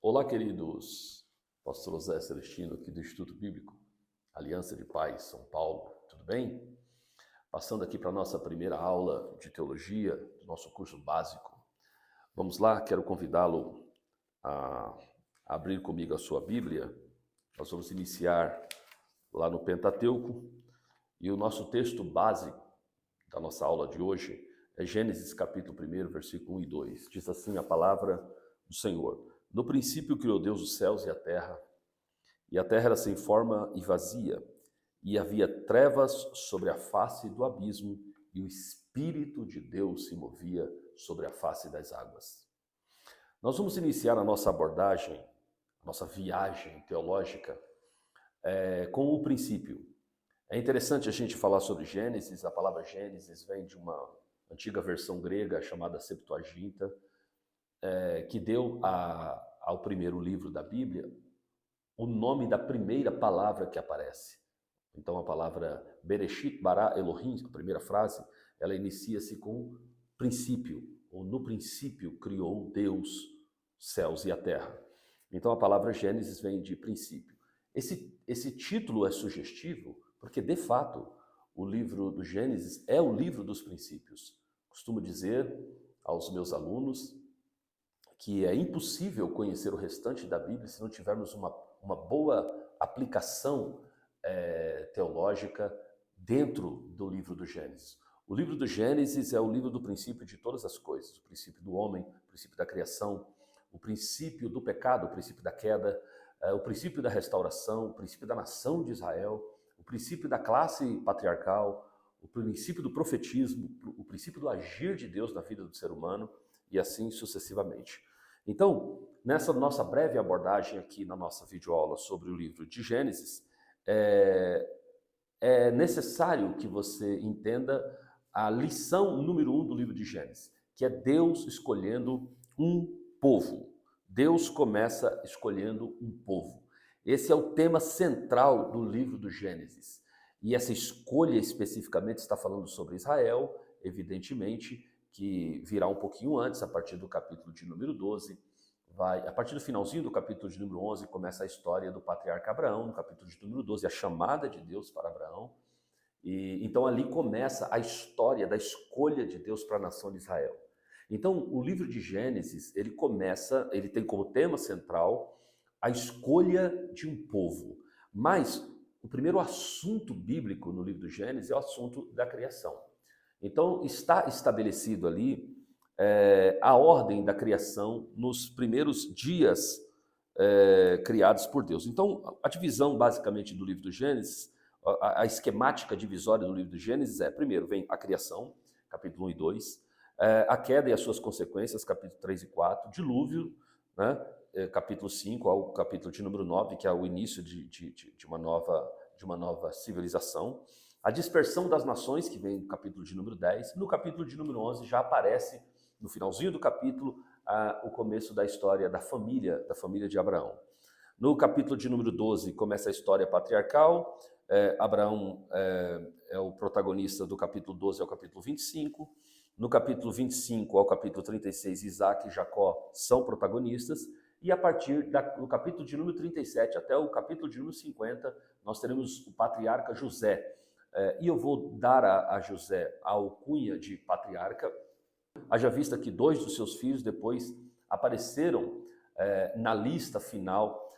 Olá, queridos. Pastor José Celestino, aqui do Instituto Bíblico, Aliança de Paz, São Paulo. Tudo bem? Passando aqui para a nossa primeira aula de teologia, do nosso curso básico. Vamos lá, quero convidá-lo a abrir comigo a sua Bíblia. Nós vamos iniciar lá no Pentateuco e o nosso texto base da nossa aula de hoje é Gênesis capítulo 1, versículo 1 e 2. Diz assim a palavra do Senhor: No princípio criou Deus os céus e a terra era sem forma e vazia, e havia trevas sobre a face do abismo, e o Espírito de Deus se movia sobre a face das águas. Nós vamos iniciar a nossa abordagem, a nossa viagem teológica, com o princípio. É interessante a gente falar sobre Gênesis. A palavra Gênesis vem de uma antiga versão grega chamada Septuaginta, que deu ao primeiro livro da Bíblia o nome da primeira palavra que aparece. Então a palavra Bereshit bara Elohim, a primeira frase, ela inicia-se com princípio, ou no princípio criou Deus céus e a terra. Então a palavra Gênesis vem de princípio. Esse título é sugestivo porque, de fato, o livro do Gênesis é o livro dos princípios. Costumo dizer aos meus alunos que é impossível conhecer o restante da Bíblia se não tivermos uma boa aplicação teológica dentro do livro do Gênesis. O livro do Gênesis é o livro do princípio de todas as coisas: o princípio do homem, o princípio da criação, o princípio do pecado, o princípio da queda, o princípio da restauração, o princípio da nação de Israel, o princípio da classe patriarcal, o princípio do profetismo, o princípio do agir de Deus na vida do ser humano, e assim sucessivamente. Então, nessa nossa breve abordagem aqui na nossa videoaula sobre o livro de Gênesis, é necessário que você entenda a lição número 1 do livro de Gênesis, que é Deus escolhendo um povo. Deus começa escolhendo um povo. Esse é o tema central do livro do Gênesis. E essa escolha especificamente está falando sobre Israel, evidentemente, que virá um pouquinho antes, a partir do capítulo de número 12. A partir do finalzinho do capítulo de número 11, começa a história do patriarca Abraão. No capítulo de número 12, a chamada de Deus para Abraão. E então ali começa a história da escolha de Deus para a nação de Israel. Então o livro de Gênesis, ele tem como tema central a escolha de um povo. Mas o primeiro assunto bíblico no livro do Gênesis é o assunto da criação. Então está estabelecido ali a ordem da criação nos primeiros dias criados por Deus. Então a divisão basicamente do livro do Gênesis, a esquemática divisória do livro do Gênesis primeiro vem a criação, capítulo 1 e 2, a queda e as suas consequências, capítulo 3 e 4, dilúvio, né, capítulo 5 ao capítulo de número 9, que é o início de uma nova civilização, a dispersão das nações, que vem no capítulo de número 10, no capítulo de número 11 já aparece, no finalzinho do capítulo, o começo da história da família de Abraão. No capítulo de número 12 começa a história patriarcal. Abraão é o protagonista do capítulo 12 ao capítulo 25. No capítulo 25 ao capítulo 36, Isaac e Jacó são protagonistas. E a partir do capítulo de número 37 até o capítulo de número 50, nós teremos o patriarca José. E eu vou dar a José a alcunha de patriarca, haja vista que 2 dos seus filhos depois apareceram na lista final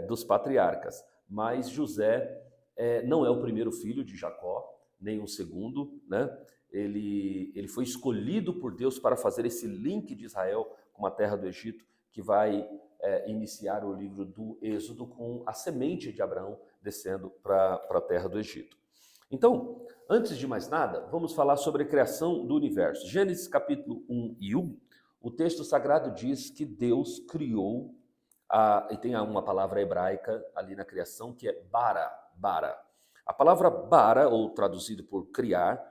dos patriarcas. Mas José não é o primeiro filho de Jacó, nem o segundo, né? Ele foi escolhido por Deus para fazer esse link de Israel com a terra do Egito, que vai iniciar o livro do Êxodo com a semente de Abraão descendo para a terra do Egito. Então, antes de mais nada, vamos falar sobre a criação do universo. Gênesis capítulo 1 e 1, o texto sagrado diz que Deus criou, e tem uma palavra hebraica ali na criação que é bara. A palavra bara, ou traduzido por criar,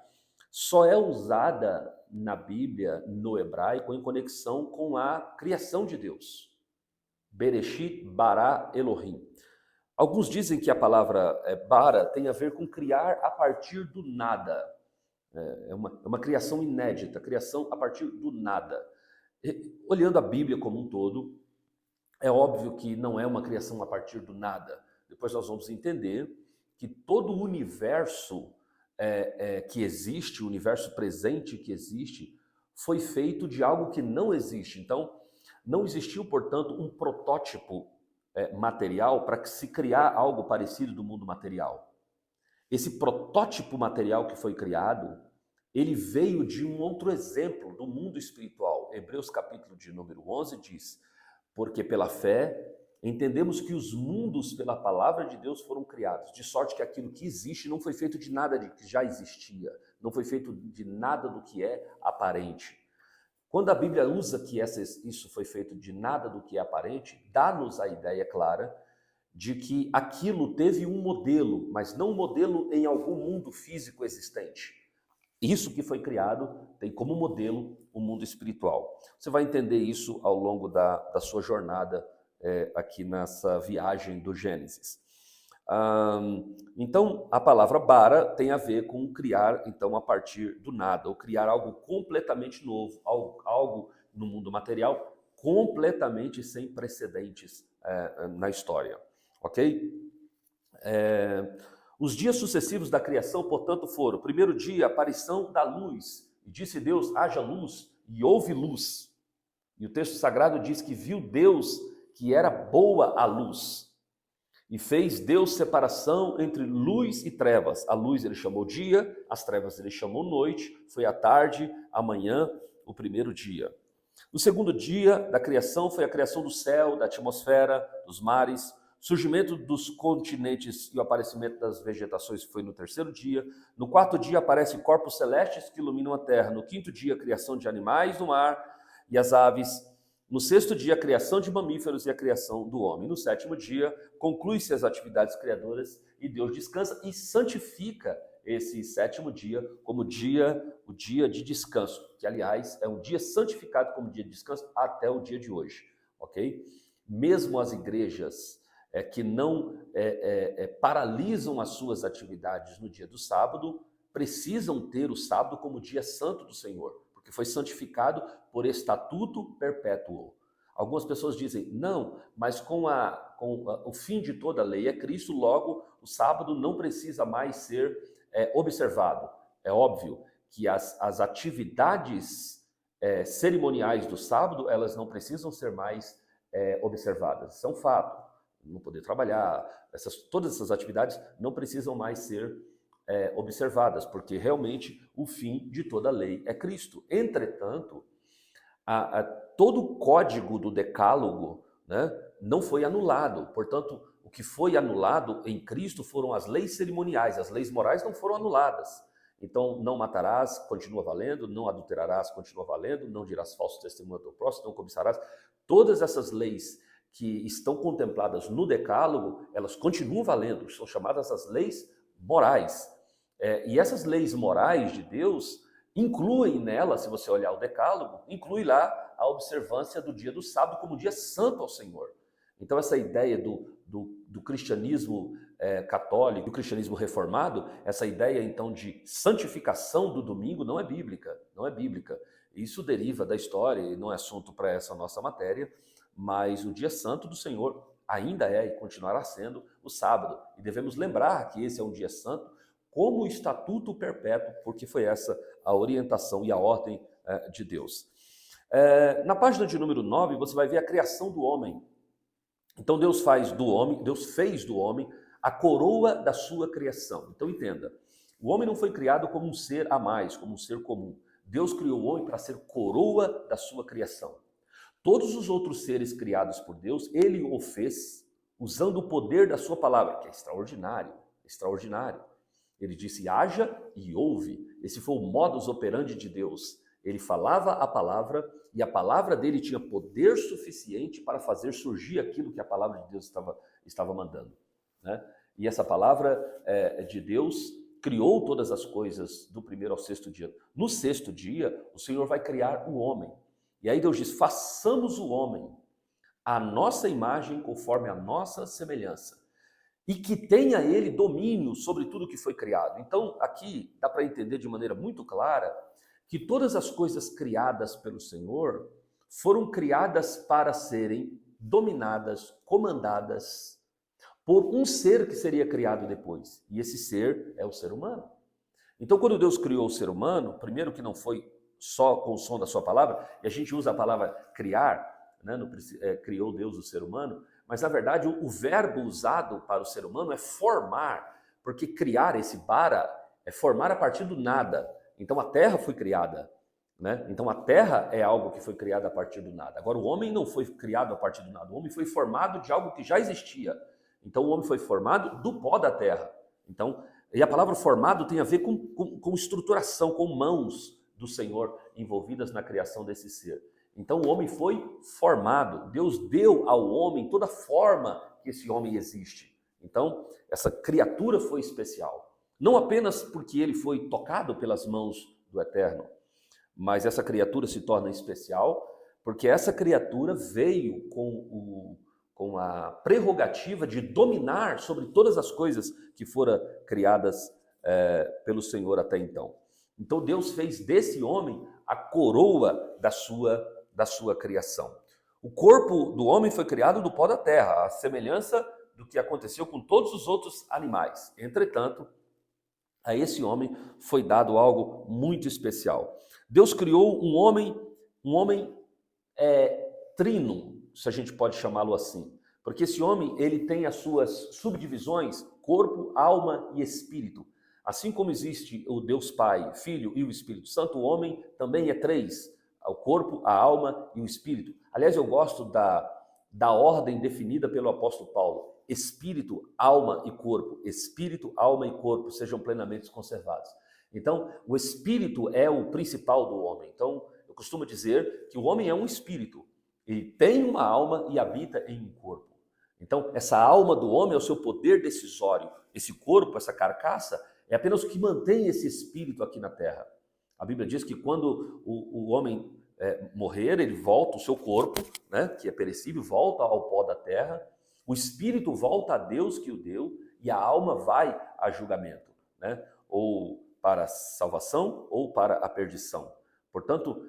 só é usada na Bíblia, no hebraico, em conexão com a criação de Deus. Bereshit bara Elohim. Alguns dizem que a palavra bara tem a ver com criar a partir do nada. É uma criação inédita, criação a partir do nada. Olhando a Bíblia como um todo, É óbvio que não é uma criação a partir do nada. Depois nós vamos entender que todo o universo que existe, o universo presente que existe, foi feito de algo que não existe. Então, não existiu, portanto, um protótipo material para se criar algo parecido do mundo material. Esse protótipo material que foi criado, ele veio de um outro exemplo do mundo espiritual. Hebreus capítulo de número 11 diz: porque pela fé entendemos que os mundos pela palavra de Deus foram criados, de sorte que aquilo que existe não foi feito de nada de que já existia, não foi feito de nada do que é aparente. Quando a Bíblia usa que isso foi feito de nada do que é aparente, dá-nos a ideia clara de que aquilo teve um modelo, mas não um modelo em algum mundo físico existente. Isso que foi criado tem como modelo o mundo espiritual. Você vai entender isso ao longo da sua jornada aqui nessa viagem do Gênesis. Então, a palavra bara tem a ver com criar, então, a partir do nada, ou criar algo completamente novo, algo no mundo material completamente sem precedentes na história, ok? Os dias sucessivos da criação, portanto, foram: o primeiro dia, a aparição da luz, e disse Deus, haja luz, e houve luz. E o texto sagrado diz que viu Deus que era boa a luz, e fez Deus separação entre luz e trevas. A luz ele chamou dia, as trevas ele chamou noite, foi a tarde, a manhã, o primeiro dia. O segundo dia da criação foi a criação do céu, da atmosfera, dos mares, surgimento dos continentes e o aparecimento das vegetações foi no terceiro dia. No quarto dia aparecem corpos celestes que iluminam a terra. No quinto dia, a criação de animais no mar e as aves. No sexto dia, a criação de mamíferos e a criação do homem. No sétimo dia, conclui-se as atividades criadoras e Deus descansa e santifica esse sétimo dia como o dia de descanso, que aliás é um dia santificado como dia de descanso até o dia de hoje, ok? Mesmo as igrejas que não paralisam as suas atividades no dia do sábado, precisam ter o sábado como dia santo do Senhor, porque foi santificado por estatuto perpétuo. Algumas pessoas dizem, não, mas com o fim de toda a lei é Cristo, logo o sábado não precisa mais ser observado. É óbvio que as atividades cerimoniais do sábado, elas não precisam ser mais observadas. Isso é um fato. Não poder trabalhar, todas essas atividades não precisam mais ser observadas, porque realmente o fim de toda a lei é Cristo. Entretanto, todo o código do decálogo, né, não foi anulado. Portanto, o que foi anulado em Cristo foram as leis cerimoniais, as leis morais não foram anuladas. Então, não matarás, continua valendo, não adulterarás, continua valendo, não dirás falso testemunho ao teu próximo, não cobiçarás. Todas essas leis que estão contempladas no decálogo, elas continuam valendo, são chamadas as leis morais. E essas leis morais de Deus incluem nela, se você olhar o decálogo, inclui lá a observância do dia do sábado como dia santo ao Senhor. Então essa ideia do cristianismo católico, do cristianismo reformado, essa ideia então de santificação do domingo não é bíblica, não é bíblica. Isso deriva da história e não é assunto para essa nossa matéria, mas o dia santo do Senhor ainda é e continuará sendo o sábado. E devemos lembrar que esse é um dia santo como estatuto perpétuo, porque foi essa a orientação e a ordem de Deus. Na página de número 9, você vai ver a criação do homem. Então Deus fez do homem a coroa da sua criação. Então entenda, o homem não foi criado como um ser a mais, como um ser comum. Deus criou o homem para ser coroa da sua criação. Todos os outros seres criados por Deus, ele o fez usando o poder da sua palavra, que é extraordinário, extraordinário. Ele disse, haja e houve. Esse foi o modus operandi de Deus. Ele falava a palavra e a palavra dele tinha poder suficiente para fazer surgir aquilo que a palavra de Deus estava mandando, né? E essa palavra de Deus criou todas as coisas do primeiro ao sexto dia. No sexto dia, o Senhor vai criar o homem. E aí Deus diz, façamos o homem à nossa imagem, conforme a nossa semelhança, e que tenha ele domínio sobre tudo que foi criado. Então, aqui dá para entender de maneira muito clara que todas as coisas criadas pelo Senhor foram criadas para serem dominadas, comandadas por um ser que seria criado depois. E esse ser é o ser humano. Então, quando Deus criou o ser humano, primeiro que não foi só com o som da sua palavra, e a gente usa a palavra criar, né? Criou Deus o ser humano, mas na verdade o verbo usado para o ser humano é formar, porque criar, esse bara, é formar a partir do nada. Então a terra foi criada, né? Então a terra é algo que foi criado a partir do nada. Agora o homem não foi criado a partir do nada, o homem foi formado de algo que já existia. Então o homem foi formado do pó da terra. Então, e a palavra formado tem a ver com estruturação, com mãos do Senhor envolvidas na criação desse ser. Então o homem foi formado, Deus deu ao homem toda a forma que esse homem existe. Então essa criatura foi especial, não apenas porque ele foi tocado pelas mãos do Eterno, mas essa criatura se torna especial porque essa criatura veio com a prerrogativa de dominar sobre todas as coisas que foram criadas pelo Senhor até então. Então Deus fez desse homem a coroa da sua criação. O corpo do homem foi criado do pó da terra, a semelhança do que aconteceu com todos os outros animais. Entretanto, a esse homem foi dado algo muito especial. Deus criou um homem trino, se a gente pode chamá-lo assim. Porque esse homem, ele tem as suas subdivisões, corpo, alma e espírito. Assim como existe o Deus Pai, Filho e o Espírito Santo, o homem também é três: o corpo, a alma e o espírito. Aliás, eu gosto da ordem definida pelo apóstolo Paulo: espírito, alma e corpo. Espírito, alma e corpo sejam plenamente conservados. Então, o espírito é o principal do homem. Então, eu costumo dizer que o homem é um espírito, ele tem uma alma e habita em um corpo. Então, essa alma do homem é o seu poder decisório. Esse corpo, essa carcaça, é apenas o que mantém esse espírito aqui na terra. A Bíblia diz que quando o homem morrer, ele volta, o seu corpo, né, que é perecível, volta ao pó da terra, o espírito volta a Deus que o deu e a alma vai a julgamento, né, ou para a salvação ou para a perdição. Portanto,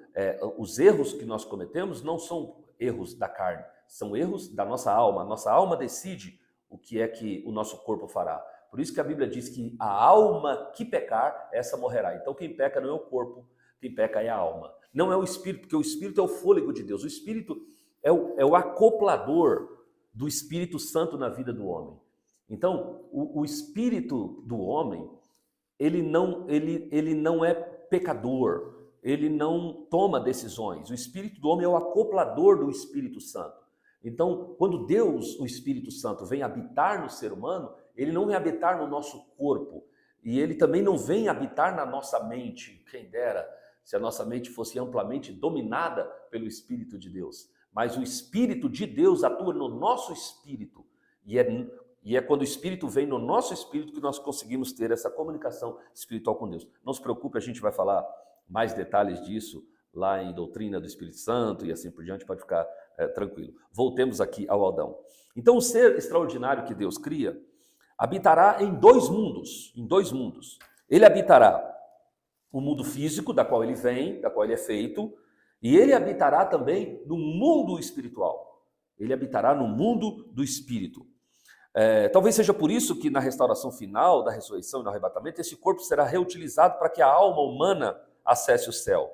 os erros que nós cometemos não são erros da carne, são erros da nossa alma. A nossa alma decide o que é que o nosso corpo fará. Por isso que a Bíblia diz que a alma que pecar, essa morrerá. Então quem peca não é o corpo, quem peca é a alma. Não é o espírito, porque o espírito é o fôlego de Deus. O espírito é o acoplador do Espírito Santo na vida do homem. Então, o espírito do homem, ele não é pecador, ele não toma decisões. O espírito do homem é o acoplador do Espírito Santo. Então, quando Deus, o Espírito Santo, vem habitar no ser humano, ele não vem habitar no nosso corpo, e ele também não vem habitar na nossa mente. Quem dera se a nossa mente fosse amplamente dominada pelo Espírito de Deus. Mas o Espírito de Deus atua no nosso espírito, e é quando o Espírito vem no nosso espírito que nós conseguimos ter essa comunicação espiritual com Deus. Não se preocupe, a gente vai falar mais detalhes disso lá em Doutrina do Espírito Santo e assim por diante, pode ficar tranquilo. Voltemos aqui ao Adão. Então o ser extraordinário que Deus cria habitará em dois mundos, Ele habitará o mundo físico, da qual ele vem, da qual ele é feito, e ele habitará também no mundo espiritual. Ele habitará no mundo do espírito. Talvez seja por isso que na restauração final, da ressurreição e no arrebatamento, esse corpo será reutilizado para que a alma humana acesse o céu.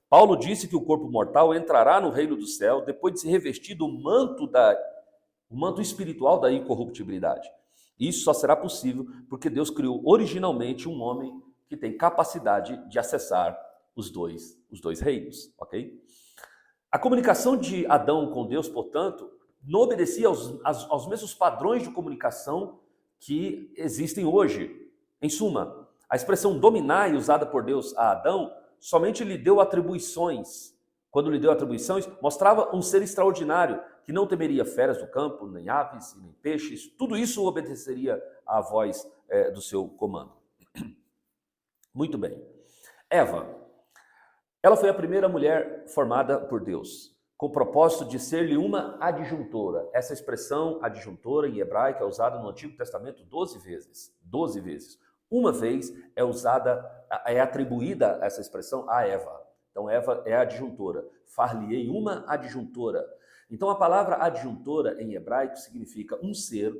Paulo disse que o corpo mortal entrará no reino do céu depois de se revestir do manto espiritual da incorruptibilidade. Isso só será possível porque Deus criou originalmente um homem que tem capacidade de acessar os dois reinos, ok? A comunicação de Adão com Deus, portanto, não obedecia aos mesmos padrões de comunicação que existem hoje. Em suma, a expressão dominai usada por Deus a Adão somente lhe deu atribuições. Quando lhe deu atribuições, mostrava um ser extraordinário, que não temeria feras do campo, nem aves, nem peixes. Tudo isso obedeceria à voz do seu comando. Muito bem. Eva, ela foi a primeira mulher formada por Deus, com o propósito de ser-lhe uma adjuntora. Essa expressão adjuntora em hebraico é usada no Antigo Testamento 12 vezes. 12 vezes. Uma vez é atribuída essa expressão a Eva. Então Eva é a adjuntora. Far-lhe-ei uma adjuntora. Então a palavra adjuntora em hebraico significa um ser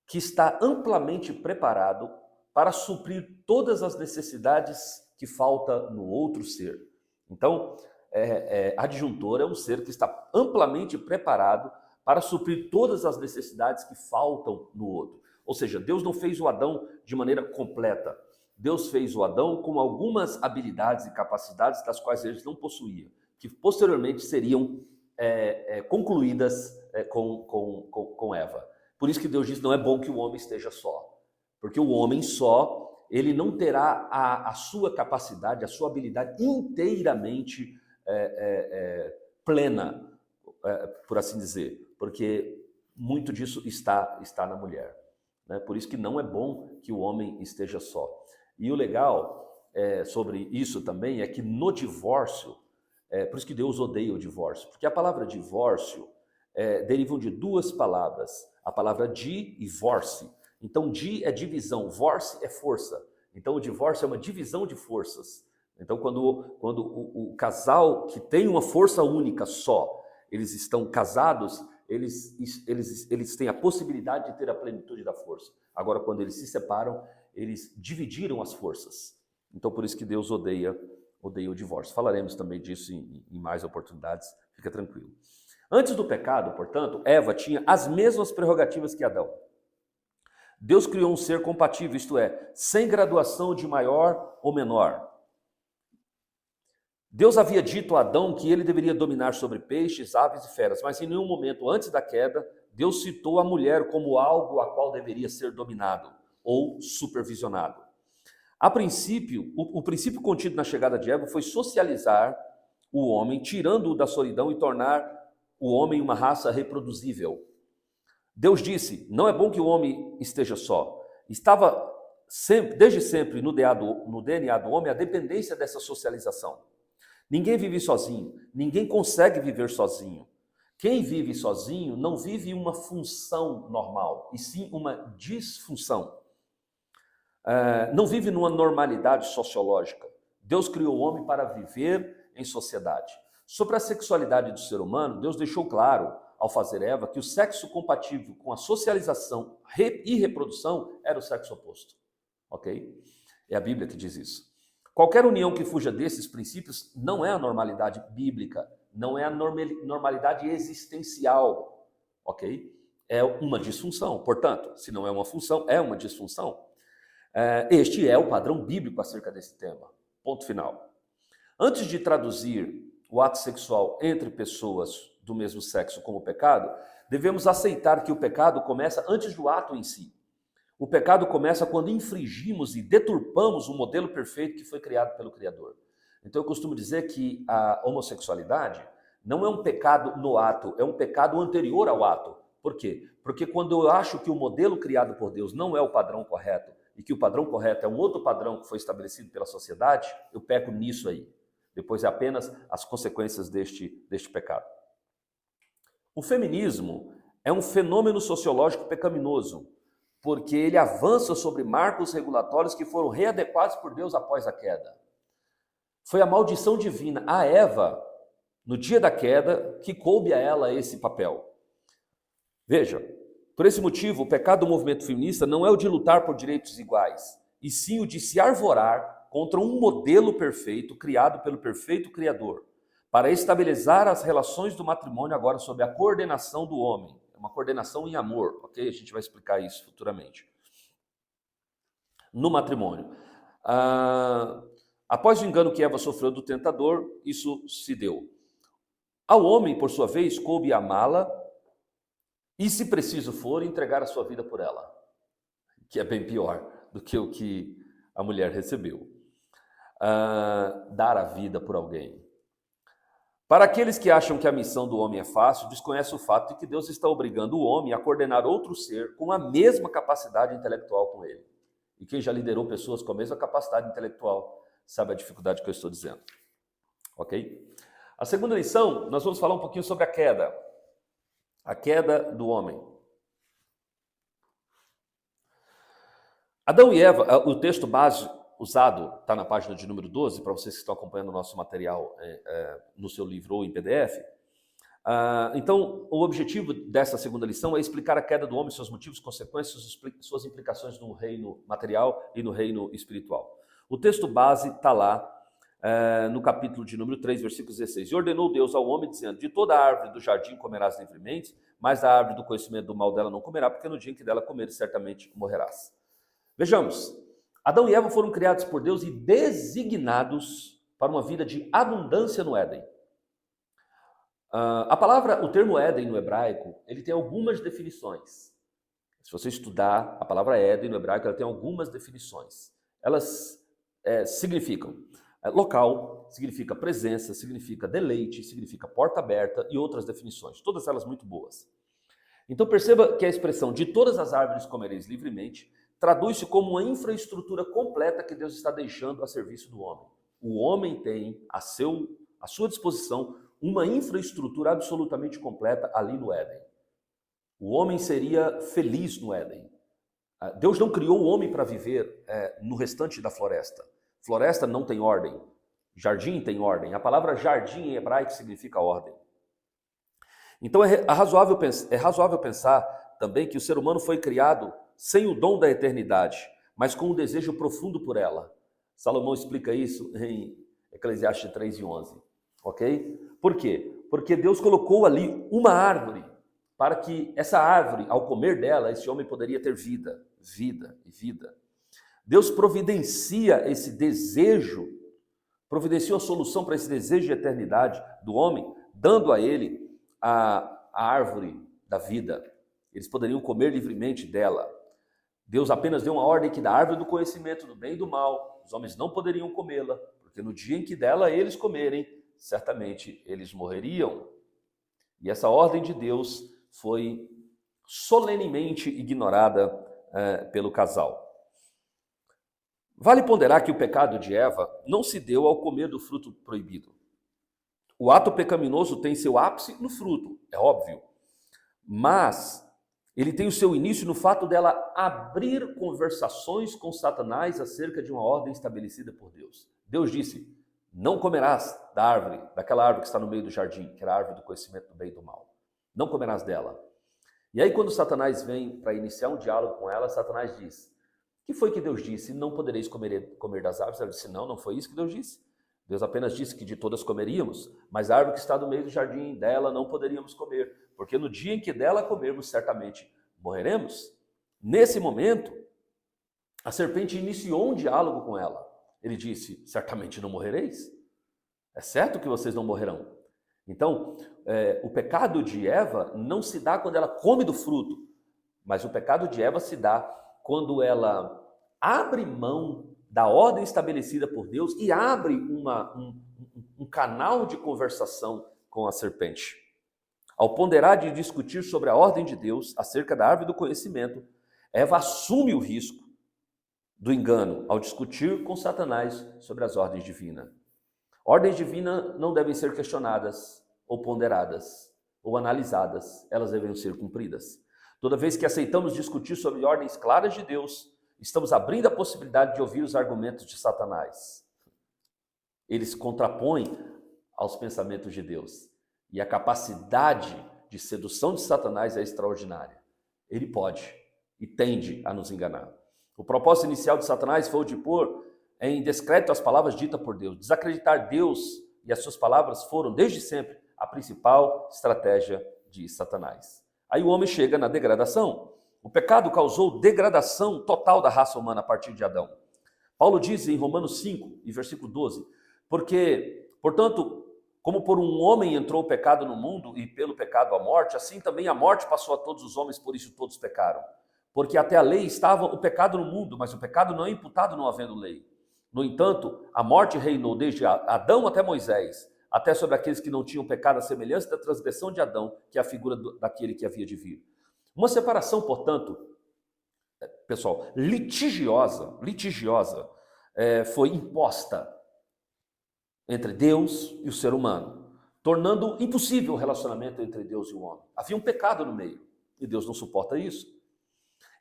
que está amplamente preparado para suprir todas as necessidades que falta no outro ser. Então, adjuntor é um ser que está amplamente preparado para suprir todas as necessidades que faltam no outro. Ou seja, Deus não fez o Adão de maneira completa. Deus fez o Adão com algumas habilidades e capacidades das quais ele não possuía, que posteriormente seriam concluídas com Eva. Por isso que Deus diz, não é bom que o homem esteja só. Porque o homem só, ele não terá a sua capacidade, a sua habilidade inteiramente plena, por assim dizer. Porque muito disso está na mulher. Né? Por isso que não é bom que o homem esteja só. E o legal sobre isso também é que no divórcio, por isso que Deus odeia o divórcio. Porque a palavra divórcio derivam de duas palavras. A palavra di e vorce. Então, di é divisão, vorce é força. Então, o divórcio é uma divisão de forças. Então, quando o casal que tem uma força única só, eles estão casados, eles têm a possibilidade de ter a plenitude da força. Agora, quando eles se separam, eles dividiram as forças. Então, por isso que Deus odeia o divórcio. Falaremos também disso em mais oportunidades, fica tranquilo. Antes do pecado, portanto, Eva tinha as mesmas prerrogativas que Adão. Deus criou um ser compatível, isto é, sem graduação de maior ou menor. Deus havia dito a Adão que ele deveria dominar sobre peixes, aves e feras, mas em nenhum momento antes da queda, Deus citou a mulher como algo a qual deveria ser dominado ou supervisionado. A princípio, o princípio contido na chegada de Eva foi socializar o homem, tirando-o da solidão e tornar o homem uma raça reproduzível. Deus disse, não é bom que o homem esteja só. Estava desde sempre no DNA do homem a dependência dessa socialização. Ninguém vive sozinho, ninguém consegue viver sozinho. Quem vive sozinho não vive uma função normal, e sim uma disfunção. Não vive numa normalidade sociológica. Deus criou o homem para viver em sociedade. Sobre a sexualidade do ser humano, Deus deixou claro, ao fazer Eva, que o sexo compatível com a socialização e reprodução era o sexo oposto. Ok? É a Bíblia que diz isso. Qualquer união que fuja desses princípios não é a normalidade bíblica, não é a normalidade existencial. Ok? É uma disfunção. Portanto, se não é uma função, é uma disfunção. Este é o padrão bíblico acerca desse tema. Ponto final. Antes de traduzir o ato sexual entre pessoas do mesmo sexo como pecado, devemos aceitar que o pecado começa antes do ato em si. O pecado começa quando infringimos e deturpamos o modelo perfeito que foi criado pelo Criador. Então eu costumo dizer que a homossexualidade não é um pecado no ato, é um pecado anterior ao ato. Por quê? Porque quando eu acho que o modelo criado por Deus não é o padrão correto e que o padrão correto é um outro padrão que foi estabelecido pela sociedade, eu peco nisso aí. Depois é apenas as consequências deste pecado. O feminismo é um fenômeno sociológico pecaminoso, porque ele avança sobre marcos regulatórios que foram readequados por Deus após a queda. Foi a maldição divina a Eva, no dia da queda, que coube a ela esse papel. Veja, por esse motivo, o pecado do movimento feminista não é o de lutar por direitos iguais, e sim o de se arvorar contra um modelo perfeito criado pelo perfeito Criador, para estabilizar as relações do matrimônio agora sob a coordenação do homem. É uma coordenação em amor, ok? A gente vai explicar isso futuramente. No matrimônio. Após o engano que Eva sofreu do tentador, isso se deu. Ao homem, por sua vez, coube amá-la e, se preciso for, entregar a sua vida por ela, que é bem pior do que o que a mulher recebeu. Dar a vida por alguém. Para aqueles que acham que a missão do homem é fácil, desconhece o fato de que Deus está obrigando o homem a coordenar outro ser com a mesma capacidade intelectual com ele. E quem já liderou pessoas com a mesma capacidade intelectual sabe a dificuldade que eu estou dizendo. Ok? A segunda lição, nós vamos falar um pouquinho sobre a queda. A queda do homem. Adão e Eva, o texto base usado está na página de número 12, para vocês que estão acompanhando o nosso material no seu livro ou em PDF. Então, o objetivo dessa segunda lição é explicar a queda do homem, seus motivos, consequências, suas implicações no reino material e no reino espiritual. O texto base está lá, no capítulo de número 3, versículo 16. E ordenou Deus ao homem, dizendo: de toda a árvore do jardim comerás livremente, mas da árvore do conhecimento do mal dela não comerá, porque no dia em que dela comeres, certamente morrerás. Vejamos, Adão e Eva foram criados por Deus e designados para uma vida de abundância no Éden. O termo Éden no hebraico, ele tem algumas definições. Se você estudar a palavra Éden no hebraico, ela tem algumas definições. Elas significam local, significa presença, significa deleite, significa porta aberta e outras definições, todas elas muito boas. Então perceba que a expressão de todas as árvores comereis livremente traduz-se como uma infraestrutura completa que Deus está deixando a serviço do homem. O homem tem à sua disposição uma infraestrutura absolutamente completa ali no Éden. O homem seria feliz no Éden. Deus não criou o homem para viver no restante da floresta. Floresta não tem ordem. Jardim tem ordem. A palavra jardim em hebraico significa ordem. Então é razoável pensar também que o ser humano foi criado sem o dom da eternidade, mas com um desejo profundo por ela. Salomão explica isso em Eclesiastes 3:11. Ok? Por quê? Porque Deus colocou ali uma árvore, para que essa árvore, ao comer dela, esse homem poderia ter vida, vida e vida. Deus providencia esse desejo, providenciou a solução para esse desejo de eternidade do homem, dando a ele a árvore da vida. Eles poderiam comer livremente dela. Deus apenas deu uma ordem que da árvore do conhecimento do bem e do mal, os homens não poderiam comê-la, porque no dia em que dela eles comerem, certamente eles morreriam. E essa ordem de Deus foi solenemente ignorada pelo casal. Vale ponderar que o pecado de Eva não se deu ao comer do fruto proibido. O ato pecaminoso tem seu ápice no fruto, é óbvio, mas ele tem o seu início no fato dela abrir conversações com Satanás acerca de uma ordem estabelecida por Deus. Deus disse: não comerás daquela árvore que está no meio do jardim, que era a árvore do conhecimento do bem e do mal. Não comerás dela. E aí quando Satanás vem para iniciar um diálogo com ela, Satanás diz: o que foi que Deus disse? Não podereis comer das árvores? Ela disse: não foi isso que Deus disse. Deus apenas disse que de todas comeríamos, mas a árvore que está no meio do jardim, dela não poderíamos comer, porque no dia em que dela comermos, certamente morreremos. Nesse momento, a serpente iniciou um diálogo com ela. Ele disse: certamente não morrereis. É certo que vocês não morrerão. Então, o pecado de Eva não se dá quando ela come do fruto, mas o pecado de Eva se dá quando ela abre mão da ordem estabelecida por Deus e abre um canal de conversação com a serpente. Ao ponderar e discutir sobre a ordem de Deus acerca da árvore do conhecimento, Eva assume o risco do engano ao discutir com Satanás sobre as ordens divinas. Ordens divinas não devem ser questionadas ou ponderadas ou analisadas, elas devem ser cumpridas. Toda vez que aceitamos discutir sobre ordens claras de Deus, estamos abrindo a possibilidade de ouvir os argumentos de Satanás. Eles se contrapõem aos pensamentos de Deus. E a capacidade de sedução de Satanás é extraordinária. Ele pode e tende a nos enganar. O propósito inicial de Satanás foi o de pôr em descrédito as palavras ditas por Deus. Desacreditar Deus e as suas palavras foram, desde sempre, a principal estratégia de Satanás. Aí o homem chega na degradação. O pecado causou degradação total da raça humana a partir de Adão. Paulo diz em Romanos 5, e versículo 12, portanto, como por um homem entrou o pecado no mundo e pelo pecado a morte, assim também a morte passou a todos os homens, por isso todos pecaram. Porque até a lei estava o pecado no mundo, mas o pecado não é imputado não havendo lei. No entanto, a morte reinou desde Adão até Moisés, até sobre aqueles que não tinham pecado, a semelhança da transgressão de Adão, que é a figura daquele que havia de vir. Uma separação, portanto, pessoal, litigiosa, foi imposta entre Deus e o ser humano, tornando impossível o relacionamento entre Deus e o homem. Havia um pecado no meio, e Deus não suporta isso.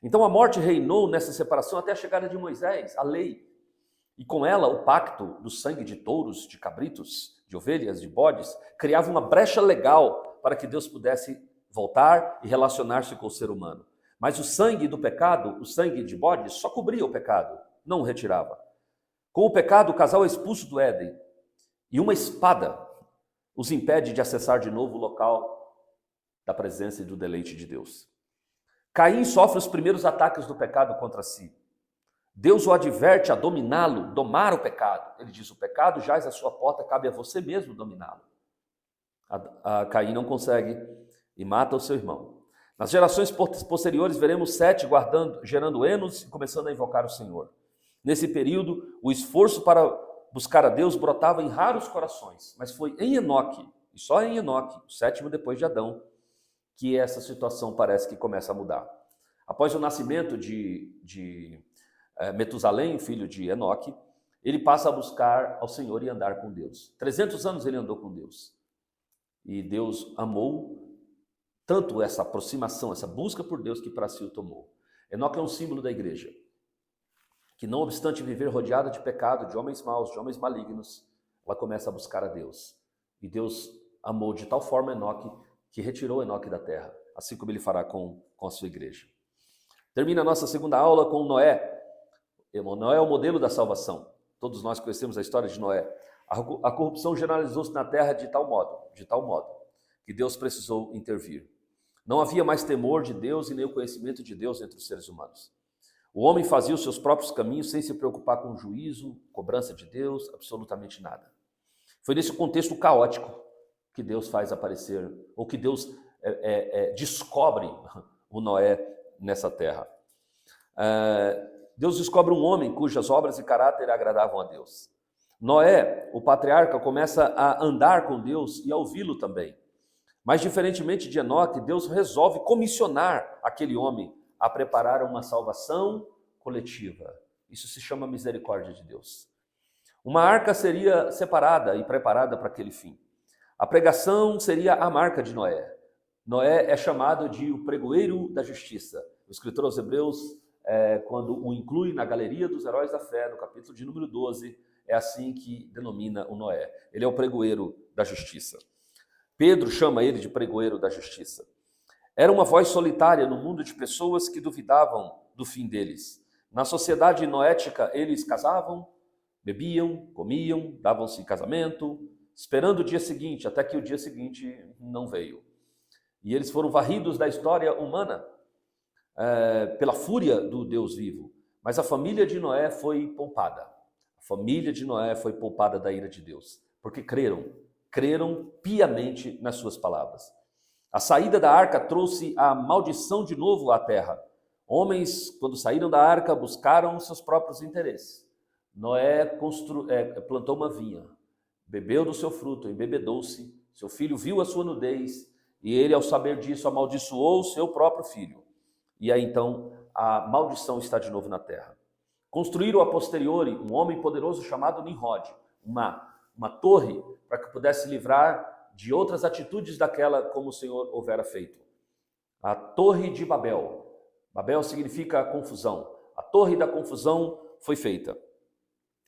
Então a morte reinou nessa separação até a chegada de Moisés, a lei, e com ela o pacto do sangue de touros, de cabritos, de ovelhas, de bodes, criava uma brecha legal para que Deus pudesse voltar e relacionar-se com o ser humano. Mas o sangue do pecado, o sangue de bode, só cobria o pecado, não o retirava. Com o pecado, o casal é expulso do Éden e uma espada os impede de acessar de novo o local da presença e do deleite de Deus. Caim sofre os primeiros ataques do pecado contra si. Deus o adverte a dominá-lo, domar o pecado. Ele diz: o pecado jaz à sua porta, cabe a você mesmo dominá-lo. Caim não consegue e mata o seu irmão. Nas gerações posteriores, veremos Sete gerando Enos e começando a invocar o Senhor. Nesse período, o esforço para buscar a Deus brotava em raros corações, mas foi em Enoque, e só em Enoque, o sétimo depois de Adão, que essa situação parece que começa a mudar. Após o nascimento de Metusalém, filho de Enoque, ele passa a buscar ao Senhor e andar com Deus. 300 anos ele andou com Deus. E Deus amou tanto essa aproximação, essa busca por Deus, que para si o tomou. Enoque é um símbolo da igreja, que não obstante viver rodeada de pecado, de homens maus, de homens malignos, ela começa a buscar a Deus. E Deus amou de tal forma Enoque, que retirou Enoque da terra, assim como ele fará com a sua igreja. Termina a nossa segunda aula com Noé. Noé é o modelo da salvação. Todos nós conhecemos a história de Noé. A corrupção generalizou-se na terra de tal modo, que Deus precisou intervir. Não havia mais temor de Deus e nem o conhecimento de Deus entre os seres humanos. O homem fazia os seus próprios caminhos sem se preocupar com juízo, cobrança de Deus, absolutamente nada. Foi nesse contexto caótico que Deus faz aparecer, ou que Deus descobre o Noé nessa terra. Deus descobre um homem cujas obras e caráter agradavam a Deus. Noé, o patriarca, começa a andar com Deus e a ouvi-lo também. Mas, diferentemente de Enoque, Deus resolve comissionar aquele homem a preparar uma salvação coletiva. Isso se chama misericórdia de Deus. Uma arca seria separada e preparada para aquele fim. A pregação seria a marca de Noé. Noé é chamado de o pregoeiro da justiça. O escritor aos Hebreus, quando o inclui na galeria dos heróis da fé, no capítulo de número 12, é assim que denomina o Noé. Ele é o pregoeiro da justiça. Pedro chama ele de pregoeiro da justiça. Era uma voz solitária no mundo de pessoas que duvidavam do fim deles. Na sociedade noética, eles casavam, bebiam, comiam, davam-se em casamento, esperando o dia seguinte, até que o dia seguinte não veio. E eles foram varridos da história humana pela fúria do Deus vivo. Mas a família de Noé foi poupada. A família de Noé foi poupada da ira de Deus, porque creram piamente nas suas palavras. A saída da arca trouxe a maldição de novo à terra. Homens, quando saíram da arca, buscaram seus próprios interesses. Noé plantou uma vinha, bebeu do seu fruto, embebedou-se. Seu filho viu a sua nudez e ele, ao saber disso, amaldiçoou o seu próprio filho. E aí então a maldição está de novo na terra. Construíram a posteriori um homem poderoso chamado Nimrod, uma torre para que pudesse livrar de outras atitudes daquela como o Senhor houvera feito. A Torre de Babel. Babel significa confusão. A Torre da confusão foi feita.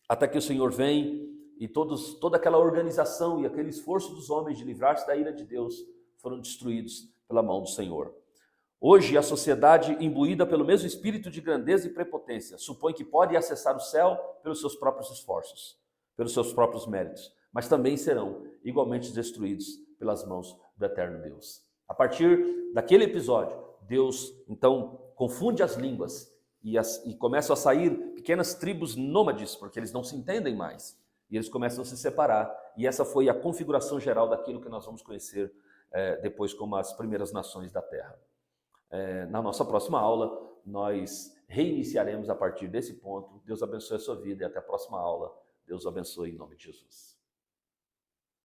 Até que o Senhor vem e toda aquela organização e aquele esforço dos homens de livrar-se da ira de Deus foram destruídos pela mão do Senhor. Hoje, a sociedade, imbuída pelo mesmo espírito de grandeza e prepotência, supõe que pode acessar o céu pelos seus próprios esforços, pelos seus próprios méritos, mas também serão igualmente destruídos pelas mãos do eterno Deus. A partir daquele episódio, Deus, então, confunde as línguas e começam a sair pequenas tribos nômades, porque eles não se entendem mais, e eles começam a se separar, e essa foi a configuração geral daquilo que nós vamos conhecer depois como as primeiras nações da terra. Na nossa próxima aula, nós reiniciaremos a partir desse ponto. Deus abençoe a sua vida e até a próxima aula. Deus o abençoe em nome de Jesus.